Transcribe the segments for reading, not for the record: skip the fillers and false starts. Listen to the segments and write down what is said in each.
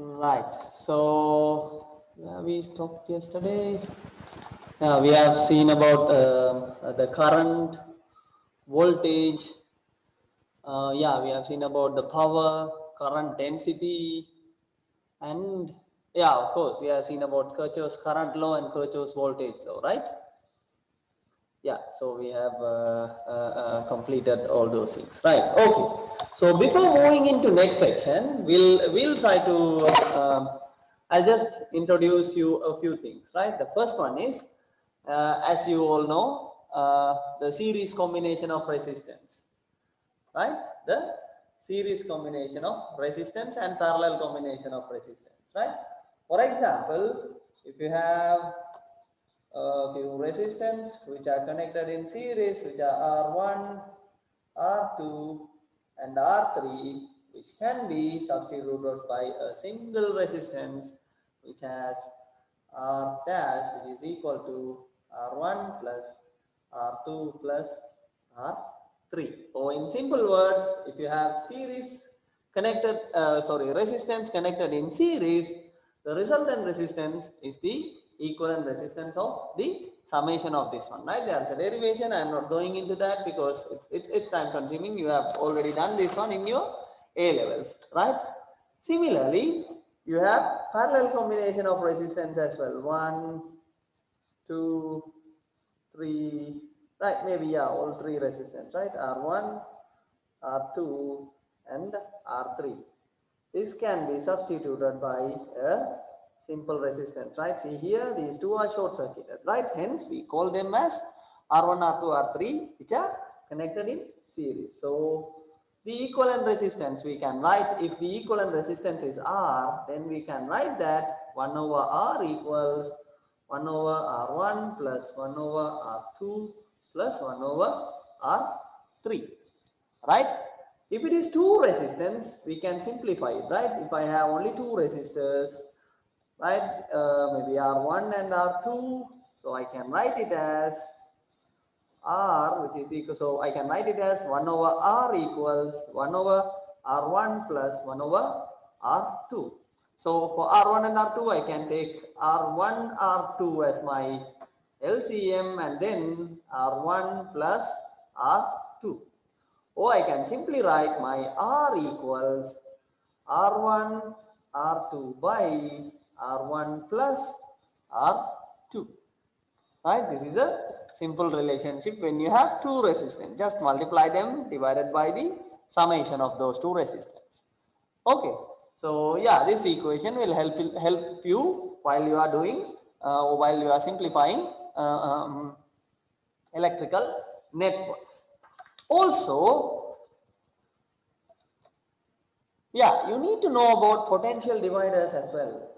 Right. So we stopped yesterday. We have seen about the current, voltage. Yeah, we have seen about the power, current density, and yeah, of course, we have seen about Kirchhoff's current law and Kirchhoff's voltage law, right? Yeah, so we have completed all those things, right? Okay. So before moving into next section, we'll try to I'll just introduce you a few things, right? The first one is, as you all know, the series combination of resistance, right? The series combination of resistance and parallel combination of resistance, right? For example, if you have few resistance which are connected in series, which are R1, R2 and R3, which can be substituted by a single resistance which has R dash, which is equal to R1 plus R2 plus R3. Or in simple words, if you have resistance connected in series, the resultant resistance is the equivalent resistance of the summation of this one, right? There's a derivation. I am not going into that because it's time consuming. You have already done this one in your A levels, right? Similarly, you have parallel combination of resistance as well. 1, 2, 3, right? Maybe yeah, all three resistance, right? R1, R2 and R3. This can be substituted by a simple resistance, right? See here, these two are short circuited, right? Hence, we call them as R1, R2, R3, which are connected in series. So, the equivalent resistance we can write, if the equivalent resistance is R, then we can write that 1 over R equals 1 over R1 plus 1 over R2 plus 1 over R3, right? If it is two resistance, we can simplify it, right? If I have only two resistors, right, maybe R1 and R2, so I can write it as R, which is equal, so I can write it as 1 over R equals 1 over R1 plus 1 over R2. So for R1 and R2, I can take R1, R2 as my LCM and then R1 plus R2. Or I can simply write my R equals R1, R2 by R1 plus R2. Right? This is a simple relationship when you have two resistance. Just multiply them divided by the summation of those two resistance. Okay. So yeah, this equation will help you while you are doing or while you are simplifying electrical networks. Also, yeah, you need to know about potential dividers as well.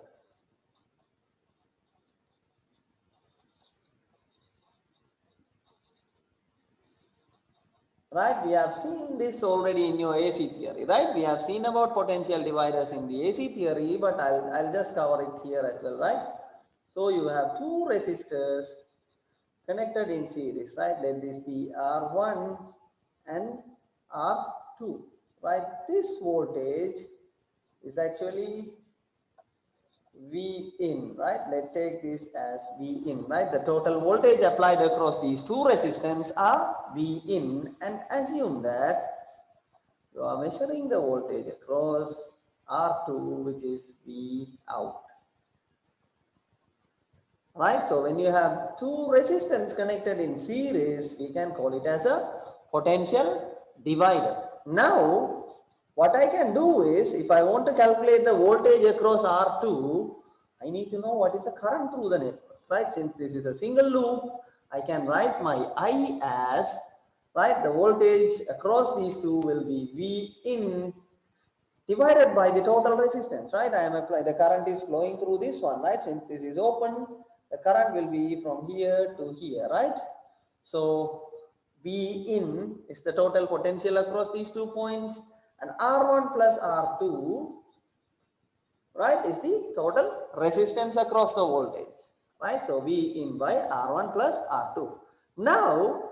Right, we have seen this already in your AC theory, right? We have seen about potential dividers in the AC theory, but I'll just cover it here as well, right? So you have two resistors connected in series, right? Let this be R1 and R2, right? This voltage is actually V in, right? Let's take this as V in, right? The total voltage applied across these two resistance are V in, and assume that you are measuring the voltage across R2, which is V out, right? So when you have two resistance connected in series, we can call it as a potential divider. Now, what I can do is, if I want to calculate the voltage across R2, I need to know what is the current through the network, right? Since this is a single loop, I can write my I as, right, the voltage across these two will be V in divided by the total resistance, right? I am applying, the current is flowing through this one, right? Since this is open, the current will be from here to here, right? So V in is the total potential across these 2 points, and R1 plus R2, right, is the total resistance across the voltage, right? So V in by R1 plus R2. Now,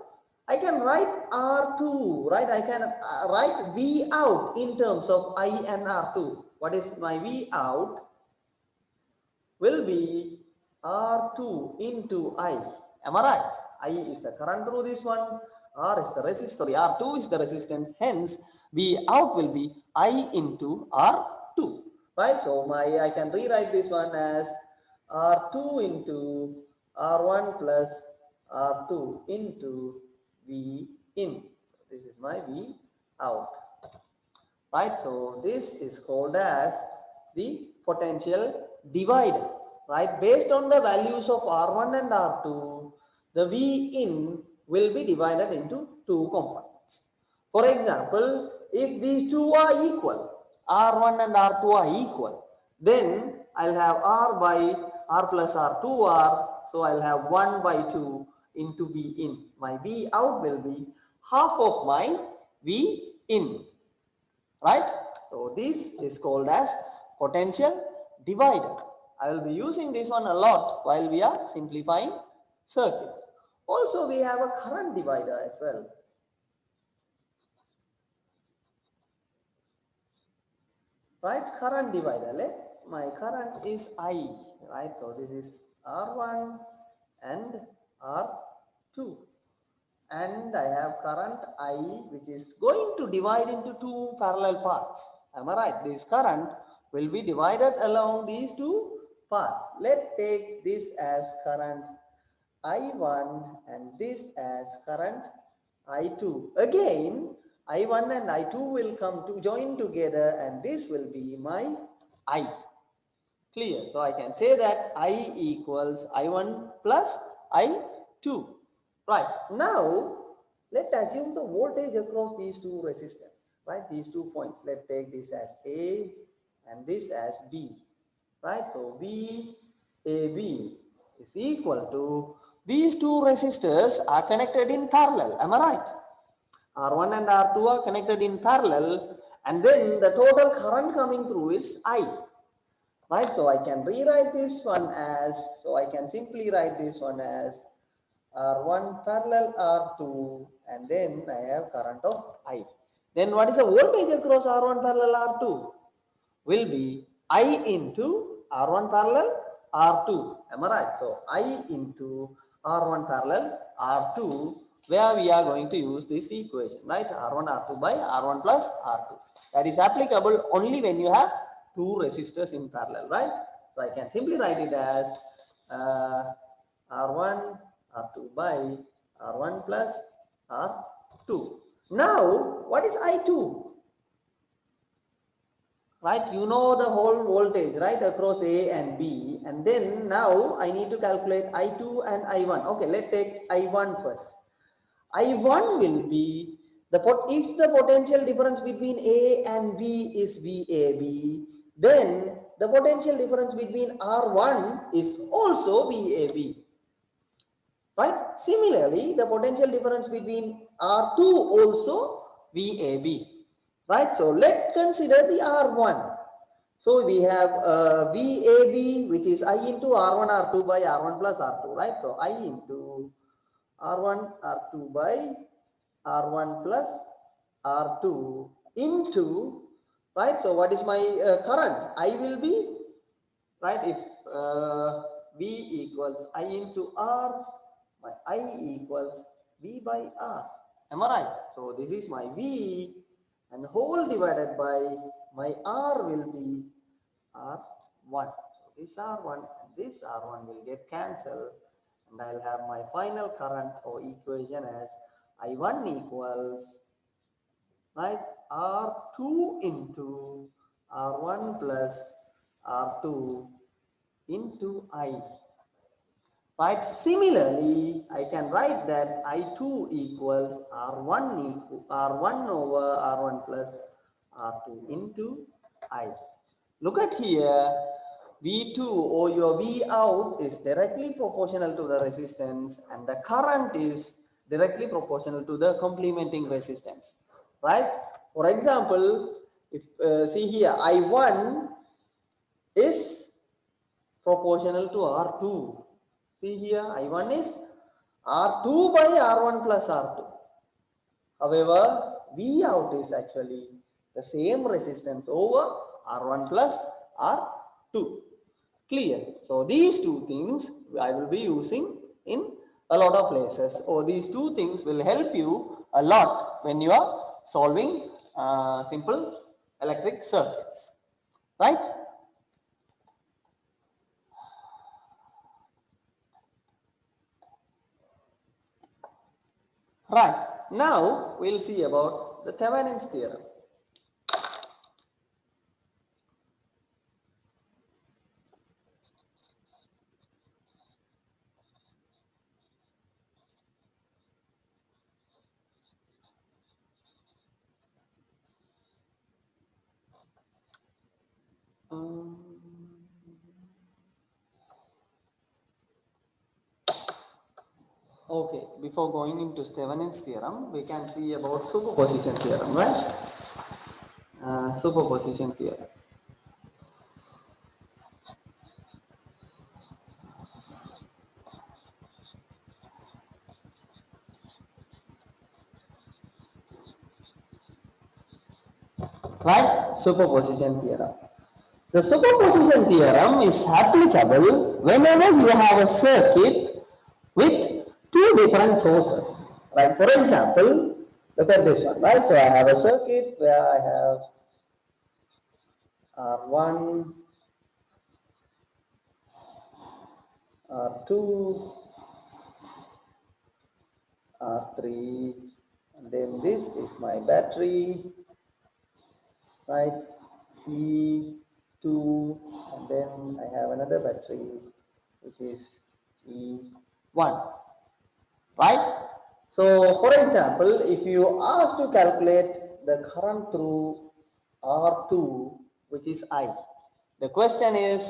I can write R2, right? I can write V out in terms of I and R2. What is my V out? Will be R2 into I. Am I right? I is the current through this one. R is the resistance. Sorry, R2 is the resistance. Hence, V out will be I into R2. Right? So I can rewrite this one as R2 into R1 plus R2 into V in. This is my V out. Right? So this is called as the potential divider. Right? Based on the values of R1 and R2, the V in will be divided into two components. For example, if these two are equal, R1 and R2 are equal, then I'll have R by R plus R2R, so I'll have 1 by 2 into V in. My V out will be half of my V in. Right? So this is called as potential divider. I will be using this one a lot while we are simplifying circuits. Also, we have a current divider as well. Right? Current divider. My current is I. Right? So this is R1 and R2. And I have current I, which is going to divide into two parallel paths. Am I right? This current will be divided along these two paths. Let's take this as current I1 and this as current I2. Again, I1 and I2 will come to join together and this will be my I. Clear? So I can say that I equals I1 plus I2. Right. Now, let's assume the voltage across these two resistors, right? These 2 points. Let's take this as A and this as B, right? So VAB is equal to, these two resistors are connected in parallel. Am I right? R1 and R2 are connected in parallel, and then the total current coming through is I. Right, so I can rewrite this one as, so I can simply write this one as R1 parallel R2 and then I have current of I. Then what is the voltage across R1 parallel R2? Will be I into R1 parallel R2. Am I right? So I into R1 parallel R2, where we are going to use this equation, right? R1 R2 by R1 plus R2. That is applicable only when you have two resistors in parallel, right? So I can simply write it as R1 R2 by R1 plus R2. Now, what is I2? Right, you know the whole voltage, right, across A and B, and then now I need to calculate I2 and I1. Okay, let's take I1 first. I1 will be, if the potential difference between A and B is VAB, then the potential difference between R1 is also VAB. Right? Similarly, the potential difference between R2 also VAB. Right? So let's consider the R1. So we have VAB, which is I into R1 R2 by R1 plus R2. Right? So I into R1 R2 by R1 plus R2 into, right? So what is my current? I will be, right? If V equals I into R, my I equals V by R. Am I right? So this is my V and whole divided by my R will be R1. So this R1 and this R1 will get cancelled and I'll have my final current or equation as I1 equals, right, R2 into R1 plus R2 into I. Right? Similarly, I can write that I2 equals R1 over R1 plus R2 into I. Look at here, V2 or your V out is directly proportional to the resistance and the current is directly proportional to the complementing resistance, right? For example, if see here, I1 is proportional to R2. See here, I1 is R2 by R1 plus R2. However, V out is actually the same resistance over R1 plus R2. Clear? So these two things I will be using in a lot of places. Or these two things will help you a lot when you are solving simple electric circuits. Right? Right. Now we'll see about the Thevenin's theorem. Okay, before going into Thevenin's theorem, we can see about superposition theorem, right? Superposition theorem. Right? Superposition theorem. The superposition theorem is applicable whenever you have a circuit with two different sources. Like for example, look at this one, right? So I have a circuit where I have R1, R2, R3, and then this is my battery, right? E2, and then I have another battery which is E1, right? So for example, if you ask to calculate the current through R2, which is I, the question is,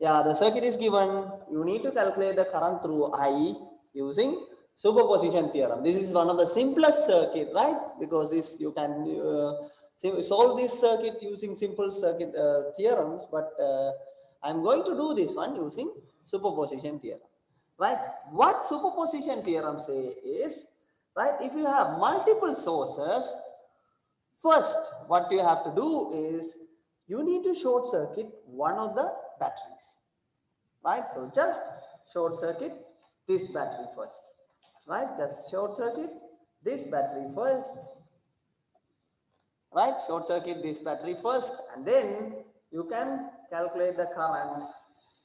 yeah, the circuit is given, you need to calculate the current through I using superposition theorem. This is one of the simplest circuit, right? Because this you can solve this circuit using simple circuit theorems, but I'm going to do this one using superposition theorem, right? What superposition theorem say is, right, if you have multiple sources, first what you have to do is you need to short circuit one of the batteries, right? So just short circuit this battery first, right? Just short circuit this battery first, right? Short circuit this battery first, and then you can calculate the current,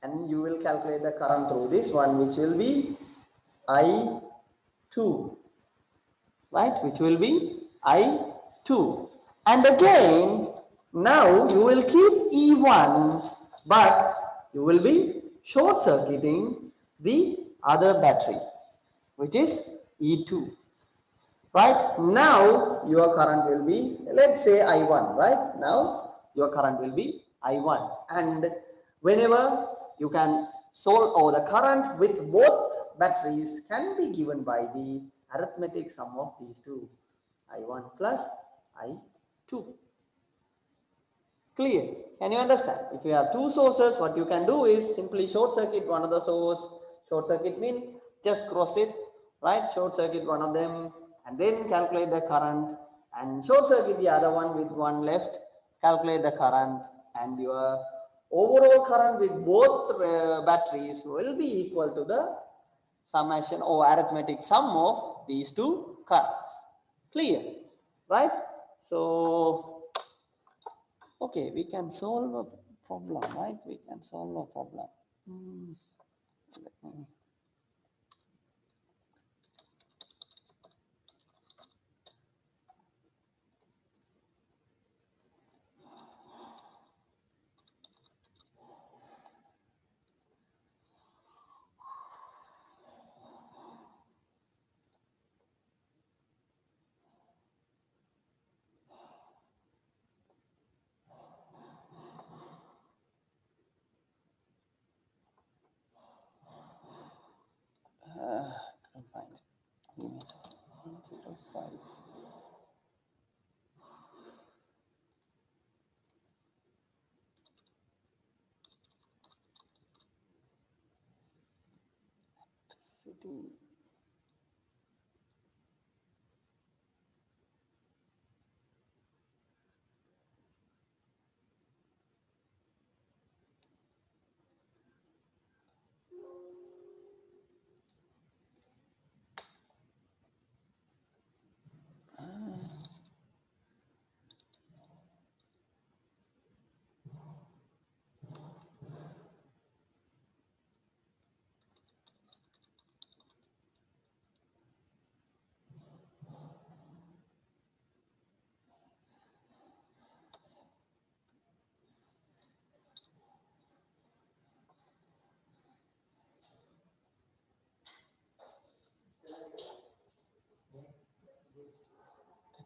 and you will calculate the current through this one, which will be I2, right? Which will be I2. And again, now you will keep E1, but you will be short circuiting the other battery, which is E2. Right? Now your current will be, let's say I1, right? Now your current will be I1. And whenever you can solve, or the current with both batteries can be given by the arithmetic sum of these two, I1 plus I2. Clear? Can you understand? If you have two sources, what you can do is simply short circuit one of the source. Short circuit means just cross it, right? Short circuit one of them, and then calculate the current, and short circuit the other one with one left, calculate the current, and your overall current with both batteries will be equal to the summation or arithmetic sum of these two currents. Clear? Right? So okay, we can solve a problem, right? We can solve a problem. Let me. Can't find it. Give me a second. 105. City.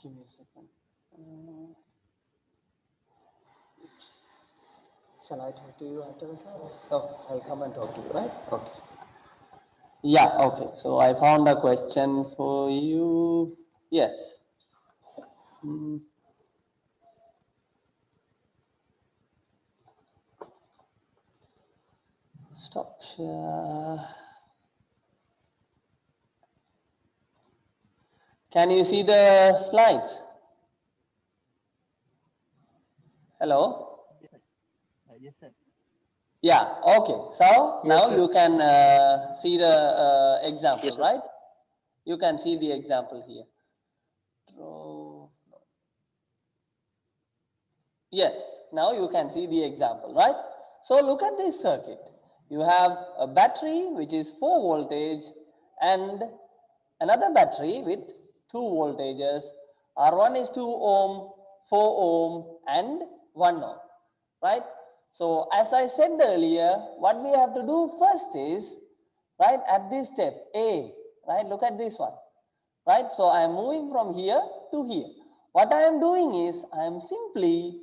give me a second. Shall I talk to you after the class? Okay, I'll come and talk to you, right? Okay. Yeah, okay. So I found a question for you. Yes. Stop share. Can you see the slides? Hello? Yes, sir. Yeah, okay. So Yes, now sir. you can see the example, Yes, sir. right? You can see the example here. Draw. Yes, now you can see the example, right? So look at this circuit. You have a battery which is 4 voltage and another battery with 2 voltages. R1 is 2 ohm, 4 ohm and 1 ohm, right? So as I said earlier, what we have to do first is, right, at this step A, right, look at this one, right? So I am moving from here to here. What I am doing is I am simply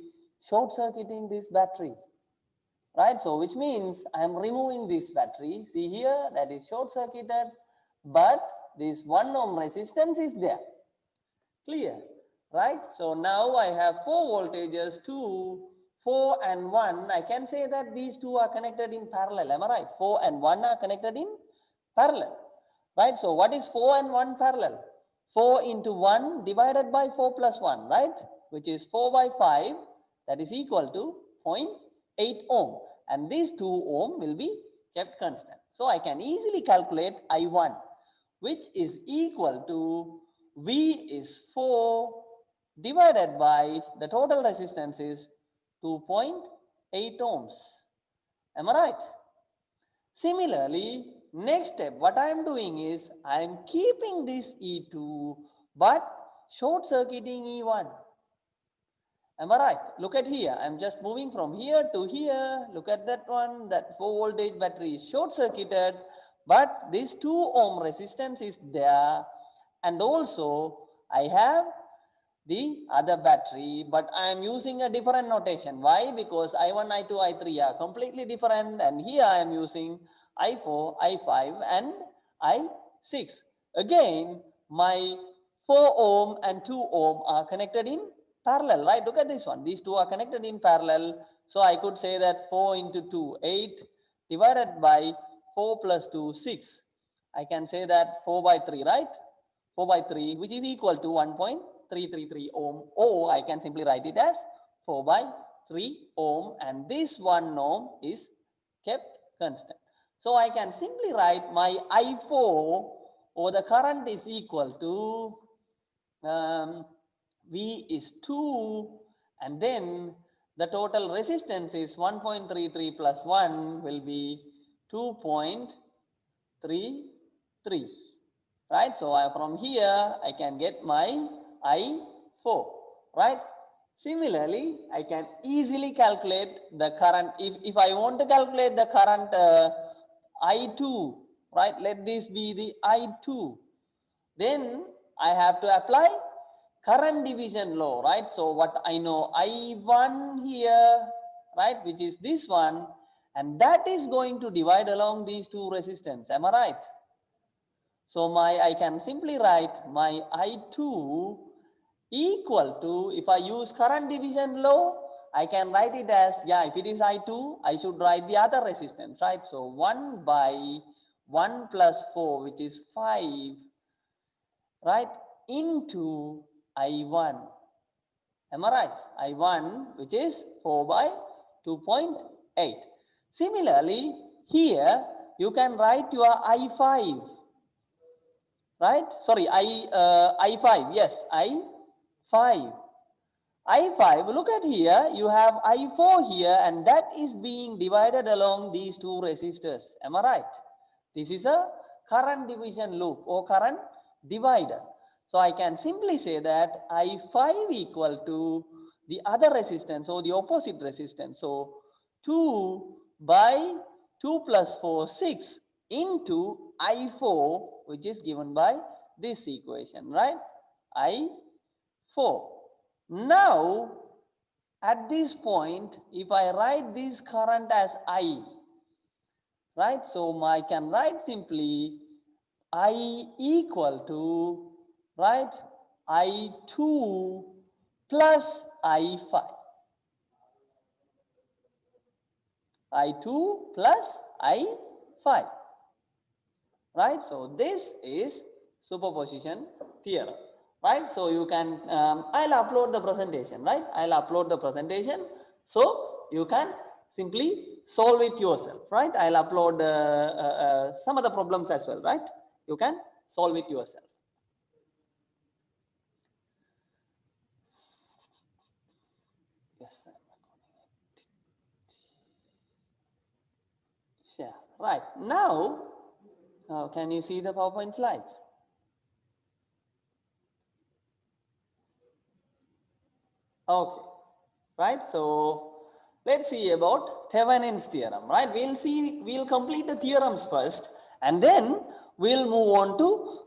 short circuiting this battery, right? So which means I am removing this battery. See here, that is short circuited, but this 1 ohm resistance is there. Clear, right? So now I have 4 voltages, 2, 4 and 1. I can say that these two are connected in parallel. Am I right? 4 and 1 are connected in parallel, right? So what is 4 and 1 parallel? 4 into 1 divided by 4 plus 1, right? Which is 4 by 5, that is equal to 0.8 ohm. And these 2 ohm will be kept constant. So I can easily calculate I1, which is equal to V is 4 divided by the total resistance is 2.8 ohms. Am I right? Similarly, next step, what I am doing is I am keeping this E2 but short circuiting E1. Am I right? Look at here. I'm just moving from here to here. Look at that one. That 4 voltage battery is short circuited, but this 2 ohm resistance is there. And also I have the other battery, but I am using a different notation. Why? Because I1, I2, I3 are completely different, and here I am using I4, I5 and I6. Again, my 4 ohm and 2 ohm are connected in parallel, right? Look at this one. These two are connected in parallel. So I could say that 4 into 2, 8 divided by 4 plus 2, 6. I can say that 4 by 3, right? 4 by 3, which is equal to 1.333 ohm. Or I can simply write it as 4 by 3 ohm, and this 1 ohm is kept constant. So I can simply write my I4, or the current is equal to V is 2, and then the total resistance is 1.33 plus 1 will be 2.33, right? So from here I can get my I4, right? Similarly, I can easily calculate the current. If I want to calculate the current I2, right? Let this be the I2. Then I have to apply current division law, right? So what I know, I1 here, right, which is this one, and that is going to divide along these two resistance. Am I right? So I can simply write my I2 equal to, if I use current division law, I can write it as, yeah, if it is I2, I should write the other resistance, right? So 1 by 1 plus 4, which is 5, right, into I1. Am I right? I1, which is 4 by 2.8. Similarly, here you can write your I5, right? Sorry, I5, yes, I5. I5, look at here, you have I4 here, and that is being divided along these two resistors. Am I right? This is a current division loop or current divider. So I can simply say that I5 equal to the other resistance or the opposite resistance. So 2 by 2 plus 4, 6 into I4, which is given by this equation, right? I 4. Now, at this point, if I write this current as I, right? So I can write simply I equal to, right, I2 plus I5. I2 plus I5. Right? So this is superposition theorem. Right? So you can, I'll upload the presentation, right? I'll upload the presentation. So you can simply solve it yourself, right? I'll upload some of the problems as well, right? You can solve it yourself. Yes, sure. Right. Now, can you see the PowerPoint slides? Okay. Right. So let's see about Thevenin's theorem, right? We'll complete the theorems first and then we'll move on to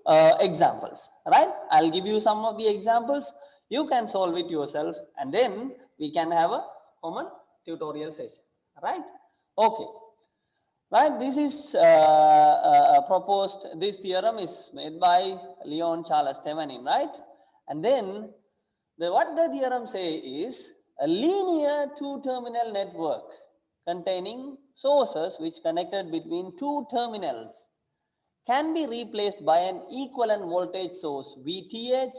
examples, right? I'll give you some of the examples. You can solve it yourself and then we can have a common tutorial session, right? Okay. Right, this is proposed, this theorem is made by Leon Charles Thevenin, right? And then what the theorem say is a linear two-terminal network containing sources which connected between two terminals can be replaced by an equivalent voltage source VTH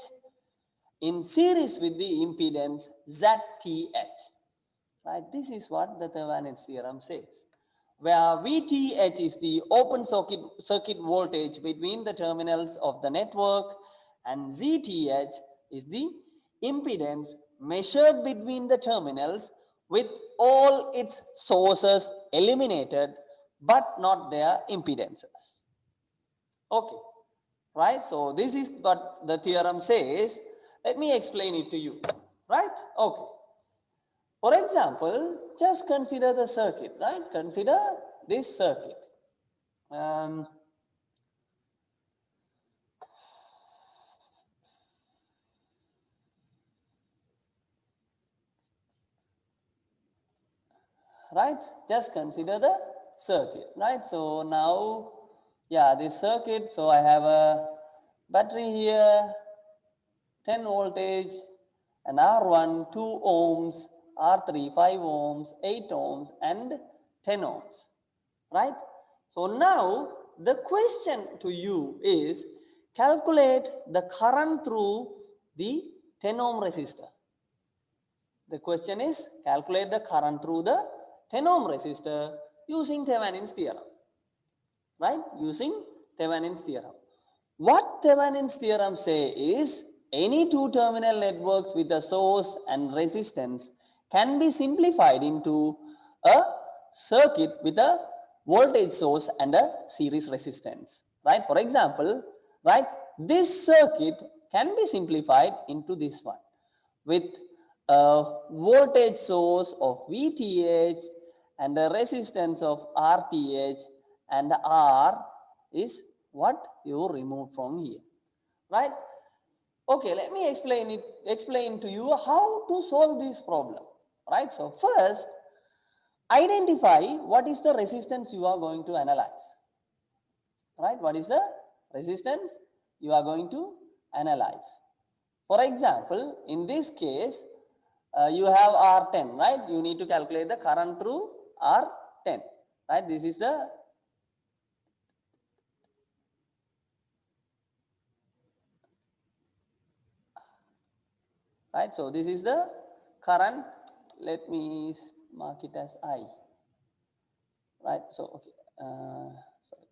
in series with the impedance ZTH. Right, this is what the Thevenin's theorem says, where VTH is the open circuit voltage between the terminals of the network and ZTH is the impedance measured between the terminals with all its sources eliminated but not their impedances. Okay, right? So this is what the theorem says. Let me explain it to you, right? Okay. For example, just consider the circuit, right? Consider this circuit. Right? Just consider the circuit, right? So now, yeah, this circuit, so I have a battery here, 10 voltage, and R1, 2 ohms, R3, 5 ohms, 8 ohms, and 10 ohms, right? So now the question to you is calculate the current through the 10 ohm resistor. The question is calculate the current through the 10 ohm resistor using Thevenin's theorem, right? Using Thevenin's theorem. What Thevenin's theorem say is any two terminal networks with a source and resistance can be simplified into a circuit with a voltage source and a series resistance, right? For example, right, this circuit can be simplified into this one with a voltage source of VTH and a resistance of RTH, and R is what you remove from here, right? Okay, let me explain to you how to solve this problem, right? So first, identify what is the resistance you are going to analyze, right? What is the resistance you are going to analyze? For example, in this case, you have R10, right? You need to calculate the current through R10, right? This is the right. So this is the current. Let me mark it as I, right? So okay. Sorry.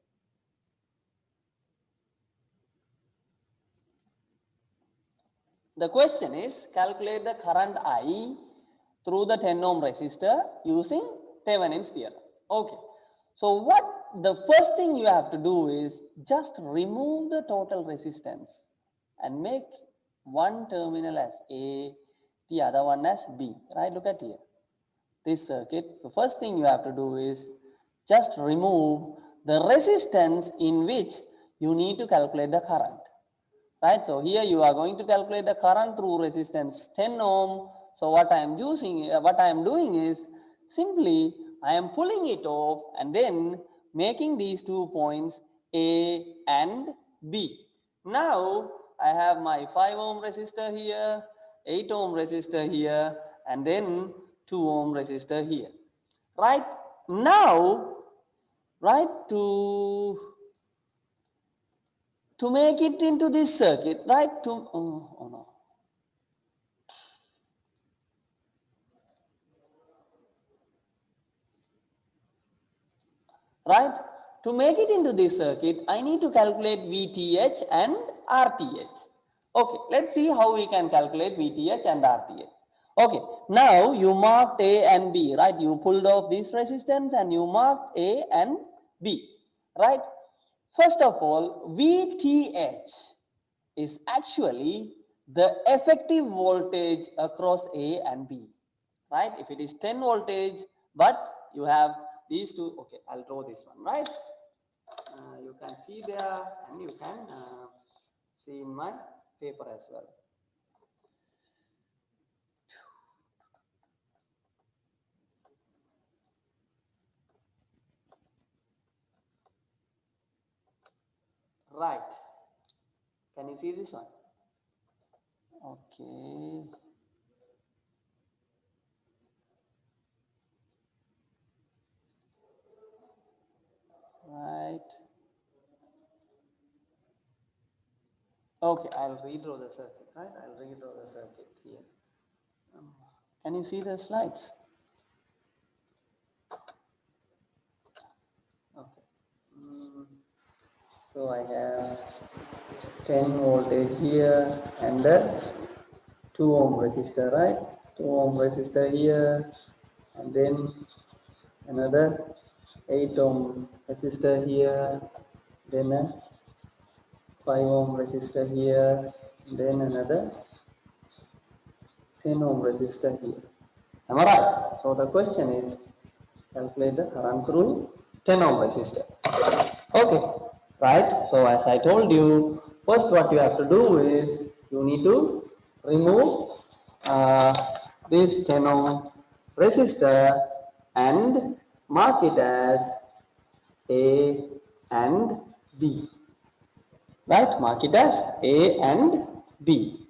The question is calculate the current I through the 10 ohm resistor using Thevenin's theorem. Okay. So what the first thing you have to do is just remove the total resistance and make one terminal as A, the other one as B, right? Look at here. This circuit, the first thing you have to do is just remove the resistance in which you need to calculate the current. right? So here you are going to calculate the current through resistance 10 ohm. So what I am doing is simply I am pulling it off and then making these 2 points A and B. Now I have my 5 ohm resistor here, 8 ohm resistor here, and then 2 ohm resistor here. Right now, right, to make it into this circuit, right, oh no. Right, to make it into this circuit, I need to calculate VTH and RTH. Okay, let's see how we can calculate VTH and RTH. Okay, now you marked A and B, right? You pulled off this resistance and you marked A and B, right? First of all, VTH is actually the effective voltage across A and B, right? If it is 10 voltage, but you have these two, okay, I'll draw this one, right? You can see there and you can see in my paper as well. Right. Can you see this one? Okay. Right. Okay, I'll redraw the circuit, right? I'll redraw the circuit here. Can you see the slides? Okay. So I have 10 voltage here and the 2 ohm resistor, right? 2 ohm resistor here and then another 8 ohm resistor here, then a 5 ohm resistor here, then another 10 ohm resistor here. Am I right? So the question is calculate the current through 10 ohm resistor. Okay, right? So as I told you, first what you have to do is you need to remove this 10 ohm resistor and mark it as A and B. Right? Mark it as A and B.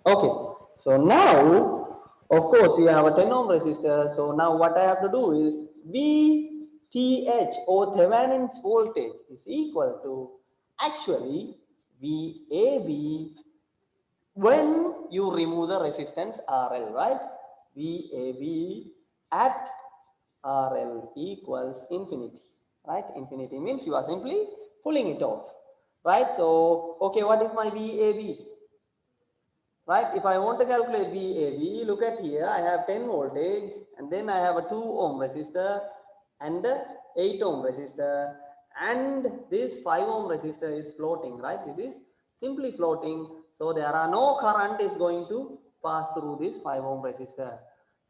Okay, so now, of course, you have a 10 ohm resistor. So now what I have to do is VTH or Thevenin's voltage is equal to actually VAB when you remove the resistance RL, right? VAB at RL equals infinity, right? Infinity means you are simply pulling it off, right? So, okay, what is my VAB? Right, if I want to calculate VAB, look at here, I have 10 voltage and then I have a 2 ohm resistor and a 8 ohm resistor and this 5 ohm resistor is floating, right? This is simply floating. So there are no current is going to pass through this 5 ohm resistor.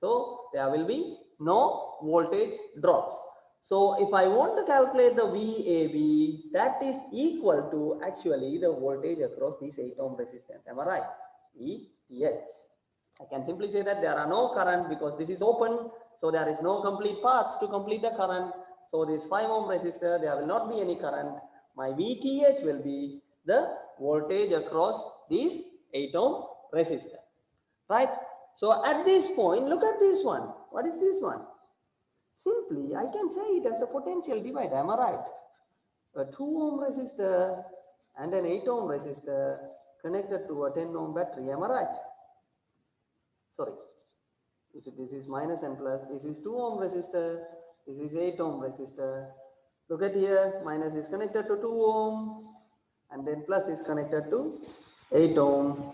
So there will be no voltage drops. So if I want to calculate the VAB, that is equal to actually the voltage across this 8 ohm resistance. Am I right? VTH. I can simply say that there are no current because this is open, so there is no complete path to complete the current. So this 5 ohm resistor, there will not be any current. My VTH will be the voltage across this 8 ohm resistor, right? So at this point, look at this one. What is this one? Simply, I can say it as a potential divider. Am I right? A 2 ohm resistor and an 8 ohm resistor connected to a 10 ohm battery. Am I right? Sorry. If this is minus and plus, this is 2 ohm resistor, this is 8 ohm resistor. Look at here, minus is connected to 2 ohm and then plus is connected to 8 ohm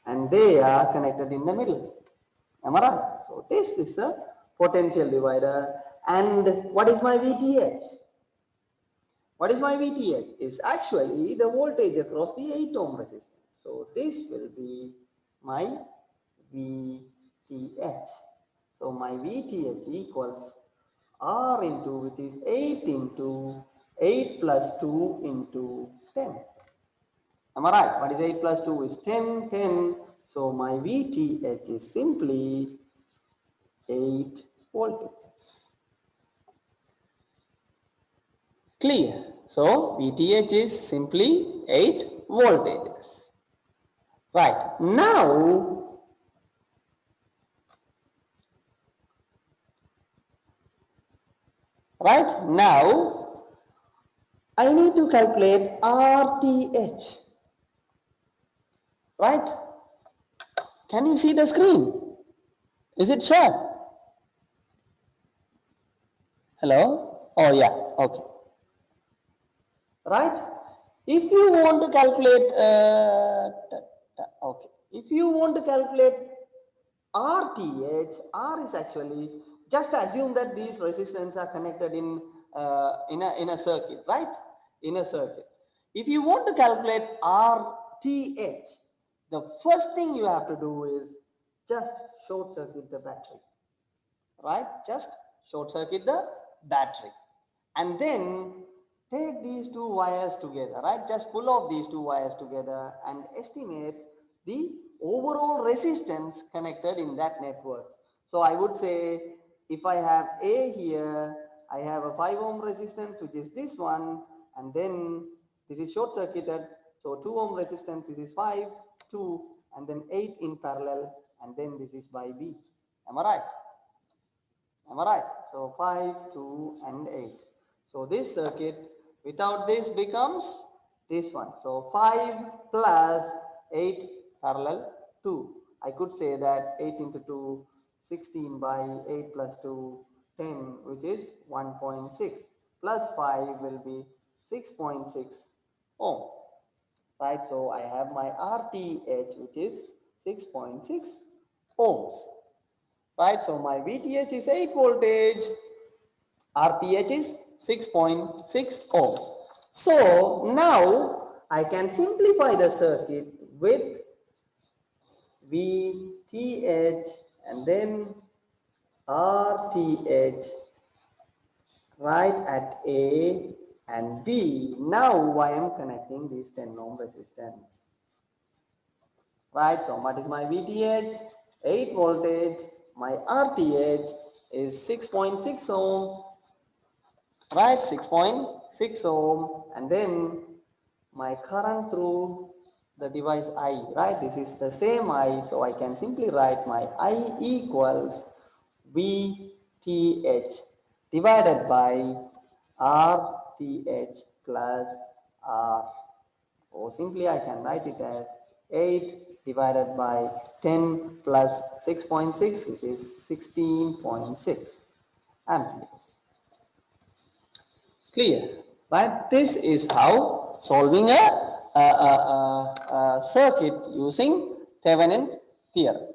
and they are connected in the middle. Am I right? So this is a potential divider. And what is my VTH? What is my VTH? Is actually the voltage across the 8 ohm resistance. So this will be my VTH. So my VTH equals R into, which is 8 into 8 plus 2 into 10. Am I right? What is 8 plus 2 is 10, 10. So my VTH is simply 8 voltages. Clear? So VTH is simply 8 voltages. Right. Now I need to calculate RTH. Right? Can you see the screen? Is it sharp? Hello? Oh yeah, okay. Right? If you want to calculate, okay. If you want to calculate RTH, R is actually, just assume that these resistors are connected in a circuit, right? In a circuit. If you want to calculate RTH, the first thing you have to do is just short circuit the battery, right? Just short circuit the battery, and then take these two wires together, right? Just pull off these two wires together and estimate the overall resistance connected in that network. So I would say if I have A here, I have a 5 ohm resistance, which is this one, and then this is short circuited, so 2 ohm resistance, this is 5, 2, and then 8 in parallel, and then this is by B. Am I right? Am I right? So 5, 2 and 8. So this circuit without this becomes this one. So 5 plus 8 parallel 2. I could say that 8 into 2, 16 by 8 plus 2, 10, which is 1.6 plus 5 will be 6.6 ohm. Right, so I have my RTH, which is 6.6 ohms. Right, so my VTH is 8 voltage, RTH is 6.6 ohms. So now I can simplify the circuit with VTH and then RTH right at A and B. Now I am connecting these 10 ohm resistance. Right, so what is my VTH? 8 voltage. My RTH is 6.6 ohm. Right, 6.6 ohm, and then my current through the device I, right? This is the same I, so I can simply write my I equals VTH divided by RTH plus R. Or simply I can write it as 8 divided by 10 plus 6.6, which is 16.6 amperes. Clear, right? This is how solving a circuit using Thevenin's theorem.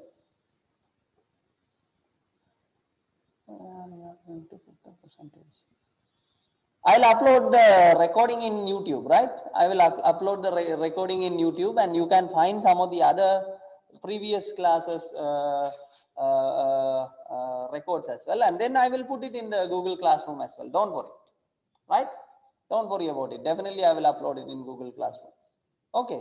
I'll upload the recording in YouTube, right? I will upload the recording in YouTube, and you can find some of the other previous classes records as well, and then I will put it in the Google Classroom as well. Don't worry, right? Don't worry about it. Definitely I will upload it in Google Classroom. Okay.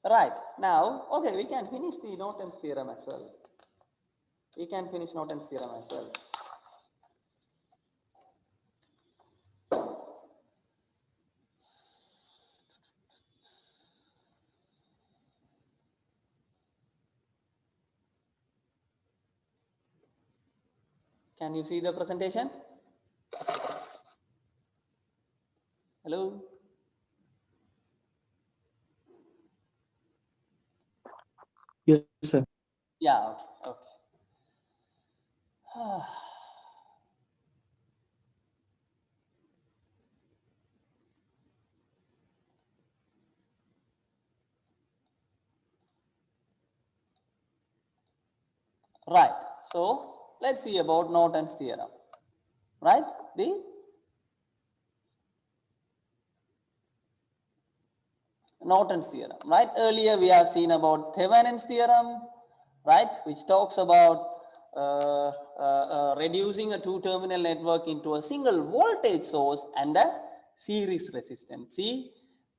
Right, now, okay, we can finish the Norton's theorem as well. We can finish Norton's theorem as well. Can you see the presentation? Hello? Yes, sir. Yeah, okay, okay. Right, so let's see about Norton's theorem. Right, Norton's theorem, right? Earlier we have seen about Thevenin's theorem, right, which talks about reducing a two-terminal network into a single voltage source and a series resistance. See,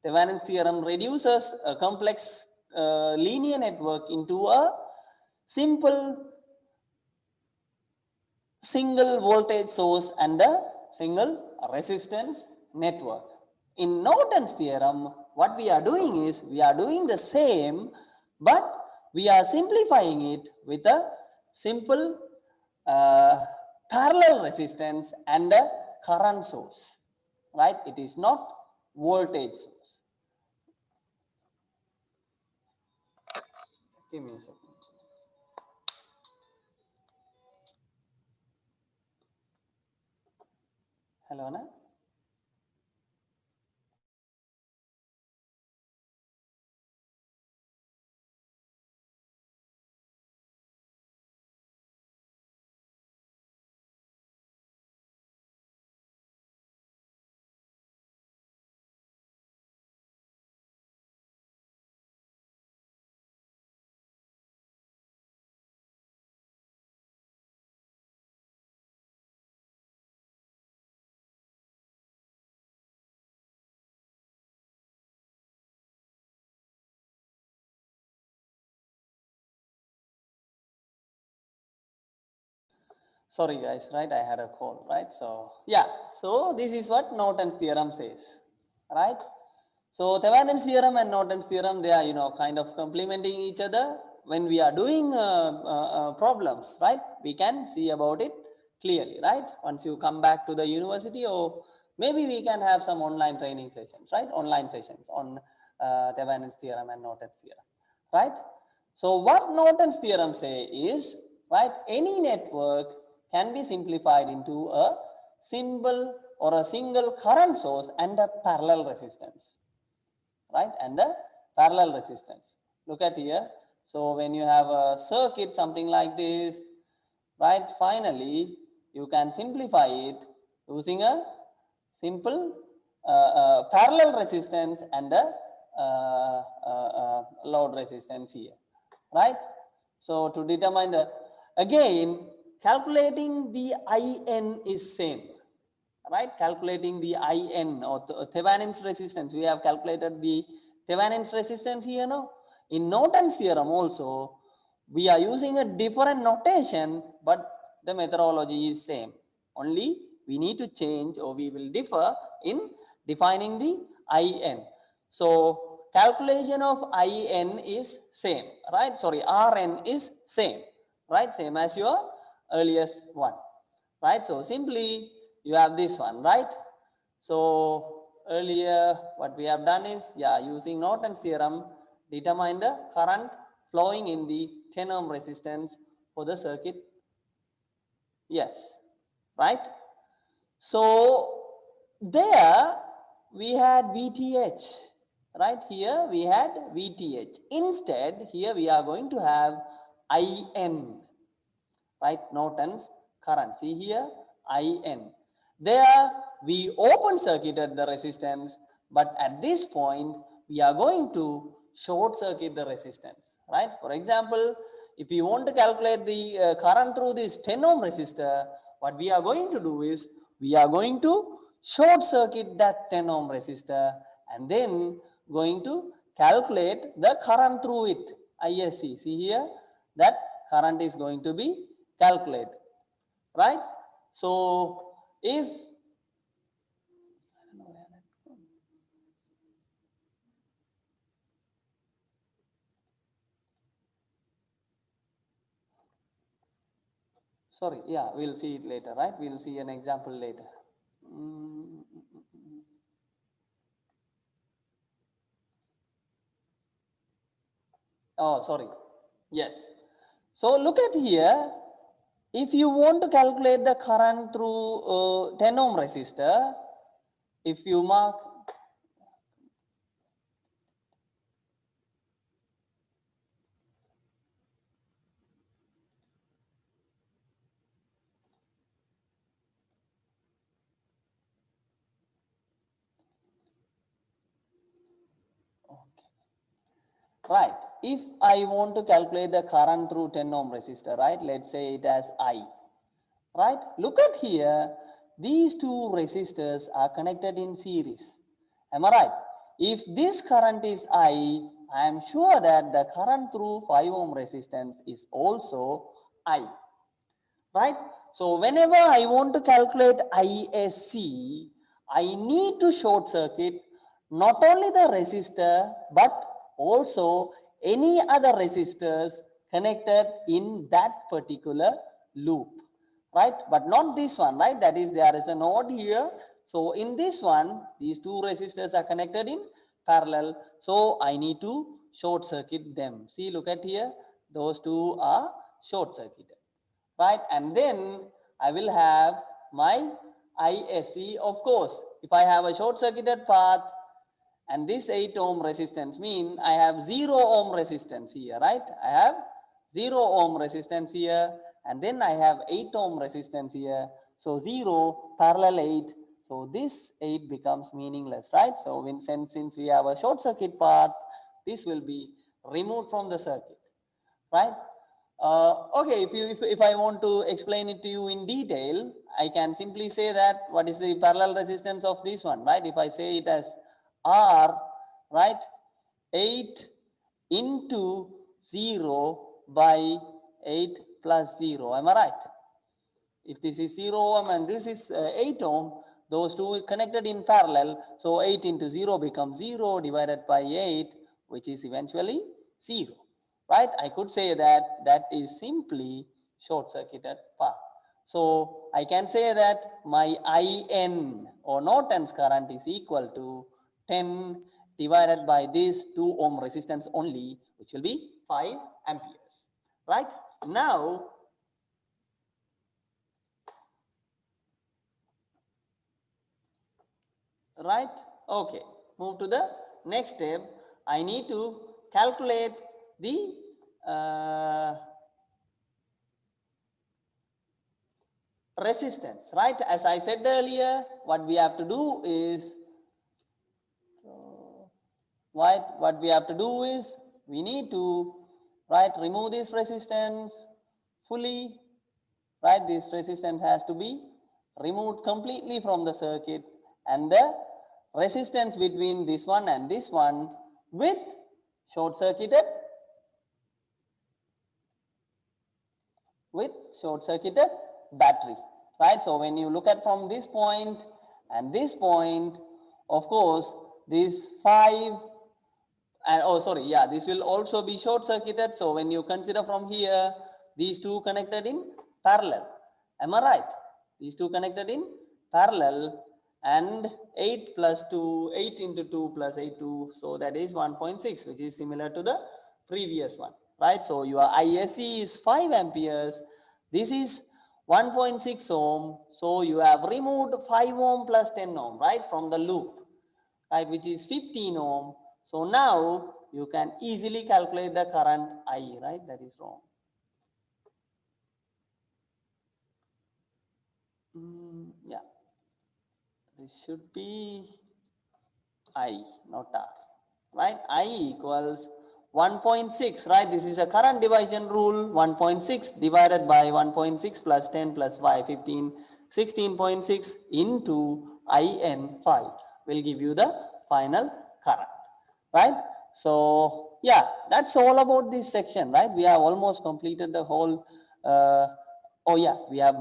Thevenin's theorem reduces a complex linear network into a simple single voltage source and a single resistance network. In Norton's theorem, what we are doing is we are doing the same, but we are simplifying it with a simple parallel resistance and a current source, right? It is not voltage source. Give me a second. Hello, Anna? Sorry guys, right? I had a call, right? So yeah, so this is what Norton's theorem says, right? So Thevenin's theorem and Norton's theorem, they are, kind of complementing each other. When we are doing problems, right? We can see about it clearly, right? Once you come back to the university, or maybe we can have some online training sessions, right? Online sessions on Thevenin's theorem and Norton's theorem, right? So what Norton's theorem say is, right, any network can be simplified into a simple or a single current source and a parallel resistance, right, and a parallel resistance. Look at here. So when you have a circuit, something like this, right, finally you can simplify it using a simple parallel resistance and a load resistance here, right? So to determine the, again, calculating the IN is same, right? Calculating the IN or Thevenin's resistance. We have calculated the Thevenin's resistance here now. In Norton's theorem also, we are using a different notation, but the methodology is same. Only we need to change, or we will differ in defining the IN. So calculation of IN is same, right? Sorry, RN is same, right? Same as your earliest one, right? So simply you have this one, right? So earlier what we have done is, using Norton's theorem, determine the current flowing in the 10 ohm resistance for the circuit. Yes, right? So there we had VTH, right? Here we had VTH. Instead, here we are going to have IN, right? Norton's current. See here, IN. There we open circuited the resistance, but at this point we are going to short circuit the resistance, right? For example, if you want to calculate the current through this 10 ohm resistor, what we are going to do is we are going to short circuit that 10 ohm resistor and then going to calculate the current through it, ISC. See here, that current is going to be calculated, right? So if sorry, we'll see it later, right? We'll see an example later. Oh, sorry. Yes. So look at here. If you want to calculate the current through 10 ohm resistor, if you mark, okay. Right. If I want to calculate the current through 10 ohm resistor, right, let's say it as I, right? Look at here, these two resistors are connected in series. Am I right? If this current is I am sure that the current through 5 ohm resistance is also I, right? So whenever I want to calculate ISC, I need to short circuit not only the resistor but also any other resistors connected in that particular loop, right? But not this one, right? That is, there is a node here. So in this one, these two resistors are connected in parallel. So I need to short circuit them. See, look at here, those two are short circuited, right? And then I will have my ISC. Of course, if I have a short circuited path and this 8 ohm resistance mean I have 0 ohm resistance here, right? I have 0 ohm resistance here, and then I have 8 ohm resistance here. So 0 parallel 8. So this 8 becomes meaningless, right? So since we have a short circuit path, this will be removed from the circuit, right? Okay, if I want to explain it to you in detail, I can simply say that what is the parallel resistance of this one, right? If I say it as R, right, 8 into 0 by 8 plus 0, am I right? If this is 0 ohm and this is 8 ohm, those two are connected in parallel, so 8 into 0 becomes 0 divided by 8, which is eventually 0, right? I could say that that is simply short circuited path. So I can say that my IN or Norton's current is equal to 10 divided by this 2 ohm resistance only, which will be 5 amperes, right? Now, right? Okay, move to the next step. I need to calculate the resistance, right? As I said earlier, what we have to do is what we have to do is we need to, right, remove this resistance fully, right? This resistance has to be removed completely from the circuit, and the resistance between this one and this one with short circuited battery, right? So when you look at from this point and this point, of course, this 5 and oh sorry, yeah, this will also be short circuited. So when you consider from here, these two connected in parallel, am I right? These two connected in parallel, and 8 plus 2, 8 into 2 plus 8, 2, so that is 1.6, which is similar to the previous one, right? So your ISC is 5 amperes, this is 1.6 ohm, so you have removed 5 ohm plus 10 ohm, right, from the loop, right, which is 15 ohm. So now you can easily calculate the current I, right? That is wrong. Yeah, this should be I, not R, right? I equals 1.6, right? This is a current division rule. 1.6 divided by 1.6 plus 10 plus 5, 15, 16.6 into IN5 will give you the final current, right? So yeah, that's all about this section, right? We have almost completed the whole, oh yeah, we have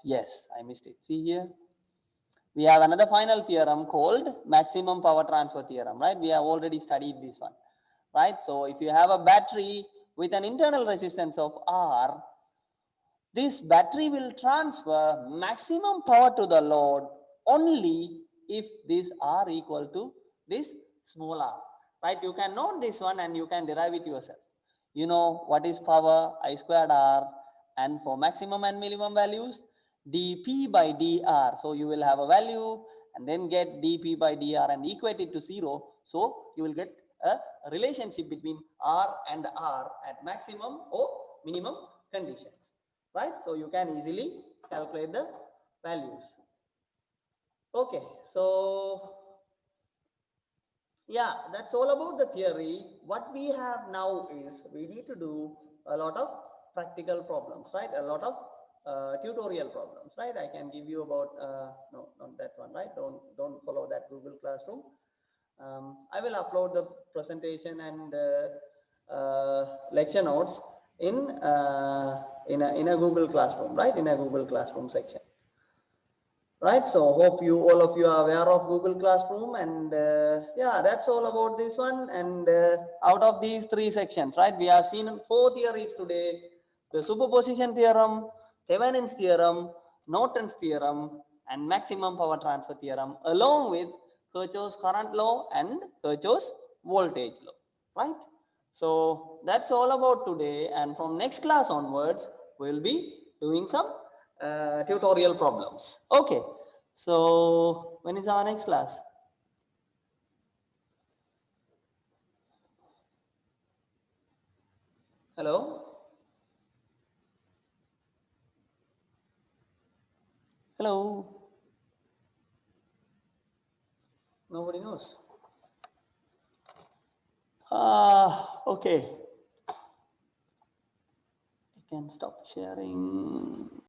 yes, I missed it. See here, we have another final theorem called maximum power transfer theorem, right? We have already studied this one, right? So if you have a battery with an internal resistance of R, this battery will transfer maximum power to the load only if this R equal to this small r, right? You can note this one and you can derive it yourself. You know what is power, I squared R, and for maximum and minimum values, dP by dR. So you will have a value and then get dP by dR and equate it to 0. So you will get a relationship between R and R at maximum or minimum conditions, right? So you can easily calculate the values. Okay, so Yeah, that's all about the theory. What we have now is we need to do a lot of practical problems, right? A lot of tutorial problems, right? I can give you about no, not that one, right? Don't follow that Google Classroom. I will upload the presentation and lecture notes in a Google Classroom, right? In a Google Classroom section. Right, so hope you all of you are aware of Google Classroom, and yeah, that's all about this one. And out of these three sections, right, we have seen four theories today: the superposition theorem, Thevenin's theorem, Norton's theorem, and maximum power transfer theorem, along with Kirchhoff's current law and Kirchhoff's voltage law, right? So that's all about today, and from next class onwards we'll be doing some tutorial problems. Okay, so when is our next class? Hello? Hello? Nobody knows. Okay. I can stop sharing.